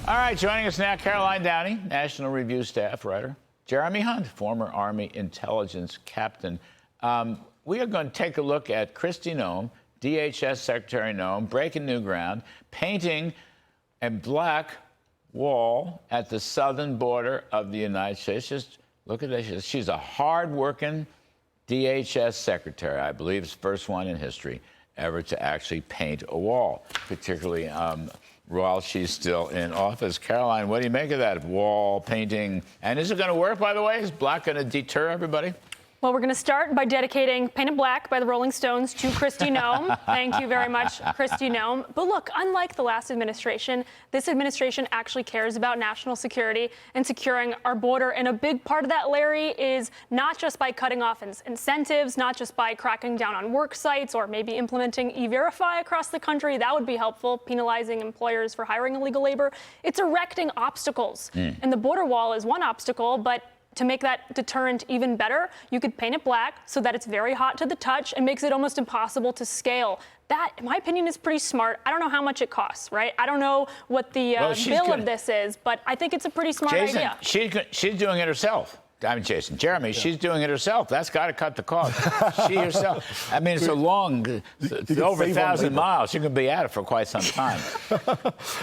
All right, joining us now, Caroline Downey, National Review staff writer. Jeremy Hunt, former Army intelligence captain. We are going to take a look at Kristi Noem, DHS Secretary Noem, breaking new ground, painting a black wall at the southern border of the United States. Just look at this. She's a hard-working DHS secretary. I believe it's the first one in history ever to actually paint a wall, particularly while she's still in office. Caroline, what do you make of that wall painting? And is it going to work, by the way? Is black going to deter everybody? Well, we're going to start by dedicating Painted Black by the Rolling Stones to Kristi Noem. Thank you very much, Kristi Noem. But look, unlike the last administration, this administration actually cares about national security and securing our border. And a big part of that, Larry, is not just by cutting off incentives, not just by cracking down on work sites or maybe implementing E-Verify across the country. That would be helpful, penalizing employers for hiring illegal labor. It's erecting obstacles. And the border wall is one obstacle, but to make that deterrent even better, you could paint it black so that it's very hot to the touch and makes it almost impossible to scale. That, in my opinion, is pretty smart. I don't know how much it costs, right? I don't know what the bill of this is, but I think it's a pretty smart idea. She's doing it herself. Jeremy, she's doing it herself. That's got to cut the cost. She herself. I mean, it's a long, over 1,000 miles. You're going to be at it for quite some time.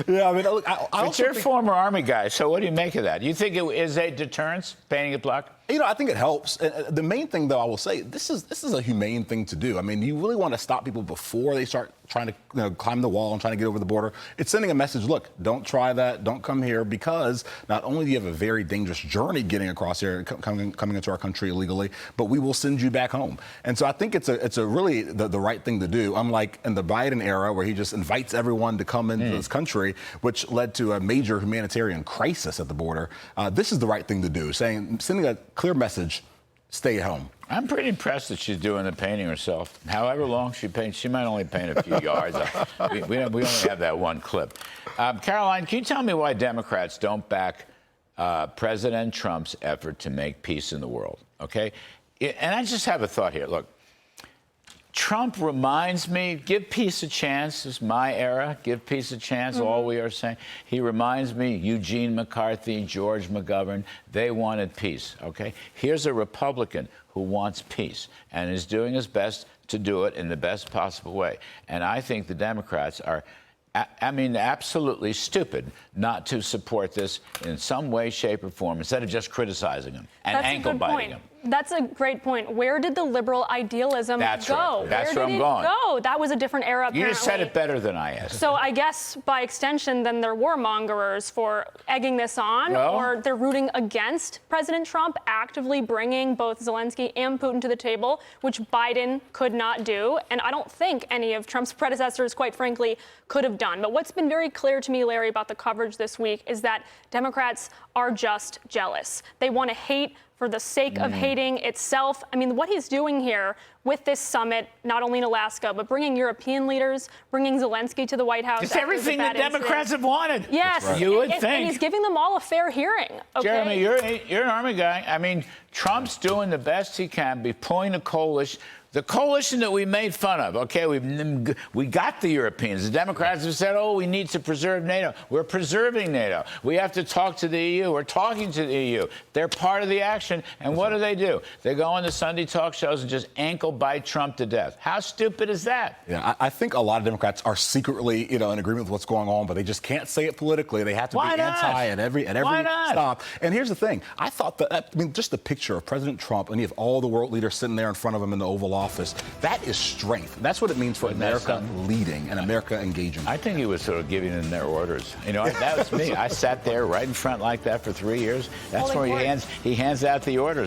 Yeah, I mean, look, but you're a former Army guy, so what do you make of that? You think it is a deterrence, painting it black? You know, I think it helps. The main thing, though, I will say, this is a humane thing to do. I mean, you really want to stop people before they start trying to climb the wall and trying to get over the border. It's sending a message, look, don't try that, don't come here, because not only do you have a very dangerous journey getting across here, coming into our country illegally, but we will send you back home. And so I think it's a really the right thing to do, unlike in the Biden era where he just invites everyone to come into this country, which led to a major humanitarian crisis at the border. This is the right thing to do, sending a clear message, stay at home. I'm pretty impressed that she's doing the painting herself. However long she paints, she might only paint a few yards. We only have that one clip. Caroline, can you tell me why Democrats don't back President Trump's effort to make peace in the world, okay? And I just have a thought here. Look, Trump reminds me, give peace a chance. This is my era. Give peace a chance, all we are saying. He reminds me, Eugene McCarthy, George McGovern, they wanted peace, okay? Here's a Republican who wants peace and is doing his best to do it in the best possible way. And I think the Democrats are, absolutely stupid not to support this in some way, shape, or form instead of just criticizing them and ankle-biting them. That's a great point. Where did the liberal idealism go? Right. That's where I'm going. That was a different era, apparently. You just said it better than I asked. So I guess by extension, then they're warmongers for egging this on, or they're rooting against President Trump, actively bringing both Zelensky and Putin to the table, which Biden could not do. And I don't think any of Trump's predecessors, quite frankly, could have done. But what's been very clear to me, Larry, about the coverage this week is that Democrats are just jealous. They want to hate for the sake of hating itself. I mean, what he's doing here with this summit, not only in Alaska, but bringing European leaders, bringing Zelensky to the White House. It's everything the Democrats have wanted. Yes. Right. You would think. And he's giving them all a fair hearing. Okay? Jeremy, you're an Army guy. I mean, Trump's doing the best he can, be pulling a coalition. The coalition that we made fun of, okay, we got the Europeans. The Democrats have said, oh, we need to preserve NATO. We're preserving NATO. We have to talk to the EU. We're talking to the EU. They're part of the action. And what do? They go on the Sunday talk shows and just ankle-bite Trump to death. How stupid is that? Yeah, I think a lot of Democrats are secretly, in agreement with what's going on, but they just can't say it politically. They have to be anti at every stop. And here's the thing. I thought just the picture of President Trump, and you have all the world leaders sitting there in front of him in the Oval Office, that is strength. That's what it means for America leading and America engaging. I think he was sort of giving them their orders. That was me. I sat there right in front like that for 3 years. That's where he hands out the orders.